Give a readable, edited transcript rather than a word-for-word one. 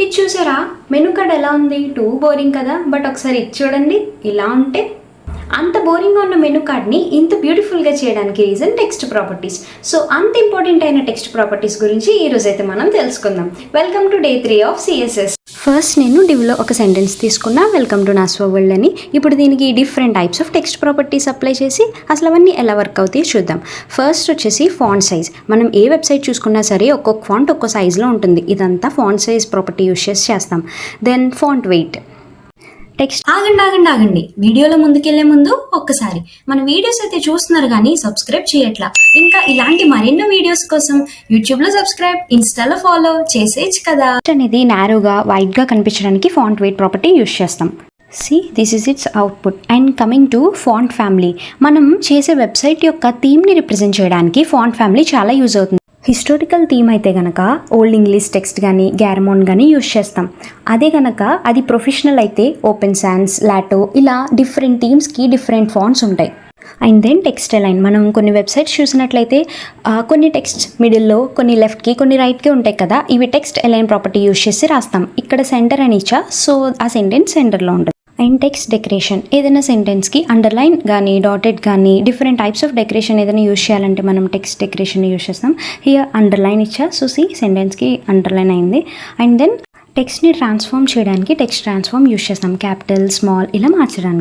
ఇది చూసారా, menu card ఎలా ఉంది? టూ బోరింగ్ కదా. బట్ ఒకసారి ఇది చూడండి, ఇలా ఉంటే అంత బోరింగ్గా ఉన్న మెనూ కార్డ్ని ఇంత బ్యూటిఫుల్గా చేయడానికి రీజన్ టెక్స్ట్ ప్రాపర్టీస్. సో అంత ఇంపార్టెంట్ అయిన టెక్స్ట్ ప్రాపర్టీస్ గురించి ఈరోజైతే మనం తెలుసుకుందాం. Welcome to day 3 of CSS. First నేను డివ్లో ఒక సెంటెన్స్ తీసుకున్నా, వెల్కమ్ టు నాస్వా వరల్డ్ అని. ఇప్పుడు దీనికి different types of text properties apply చేసి అసలు అవన్నీ ఎలా వర్క్ అవుతాయో చూద్దాం. ఫస్ట్ వచ్చేసి ఫాంట్ సైజ్. మనం ఏ వెబ్సైట్ చూసుకున్నా సరే ఒక్కొక్క ఫాంట్ ఒక్కో సైజ్లో ఉంటుంది. ఇదంతా ఫాంట్ సైజ్ ప్రాపర్టీ యూస్ చేసి చేస్తాం. Then font wait. టెక్స్ట్ ఆగండి వీడియోలో ముందుకెళ్లే ముందు ఒక్కసారి మన వీడియోస్ అయితే చూస్తున్నారు కానీ సబ్స్క్రైబ్ చేయట్లా. ఇంకా ఇలాంటి మరెన్నో వీడియోస్ కోసం యూట్యూబ్లో సబ్స్క్రైబ్, ఇన్స్టాలో ఫాలో చేసేయచ్చు కదా. అనేది నారోగా వైడ్గా కనిపించడానికి ఫాంట్ వెయిట్ ప్రాపర్టీ యూస్ చేస్తాం. This is it's output. And coming to font family, మనం చేసే వెబ్సైట్ యొక్క థీమ్ని రిప్రజెంట్ చేయడానికి ఫాంట్ ఫ్యామిలీ చాలా యూజ్ అవుతుంది. హిస్టారికల్ థీమ్ అయితే కనుక ఓల్డ్ ఇంగ్లీష్ టెక్స్ట్ కానీ గ్యారమోన్ కానీ యూజ్ చేస్తాం. అదే కనుక అది ప్రొఫెషనల్ అయితే ఓపెన్ సాన్స్, లాటో, ఇలా డిఫరెంట్ థీమ్స్కి డిఫరెంట్ ఫాంట్స్ ఉంటాయి. And then text align. మనం కొన్ని వెబ్సైట్స్ చూసినట్లయితే కొన్ని టెక్స్ట్ మిడిల్లో, కొన్ని లెఫ్ట్కి, కొన్ని రైట్కి ఉంటాయి కదా. ఇవి టెక్స్ట్ అలైన్ ప్రాపర్టీ యూజ్ చేసి రాస్తాం. ఇక్కడ సెంటర్ అని ఇచ్చా, సో ఆ సెంటెన్స్ సెంటర్లో ఉంటుంది. And text decoration. ఏదైనా సెంటెన్స్కి అండర్లైన్ కానీ డాటెడ్ కానీ డిఫరెంట్ టైప్స్ ఆఫ్ డెకరేషన్ ఏదైనా యూజ్ చేయాలంటే మనం టెక్స్ట్ డెకరేషన్ యూజ్ చేస్తాం. హియర్ అండర్లైన్ ఇచ్చా, సో సెంటెన్స్కి అండర్లైన్ అయింది. అండ్ దెన్ టెక్స్ట్ని ట్రాన్స్ఫార్మ్ చేయడానికి టెక్స్ట్ ట్రాన్స్ఫార్మ్ యూజ్ చేస్తాం. క్యాపిటల్, స్మాల్ ఇలా మార్చడానికి.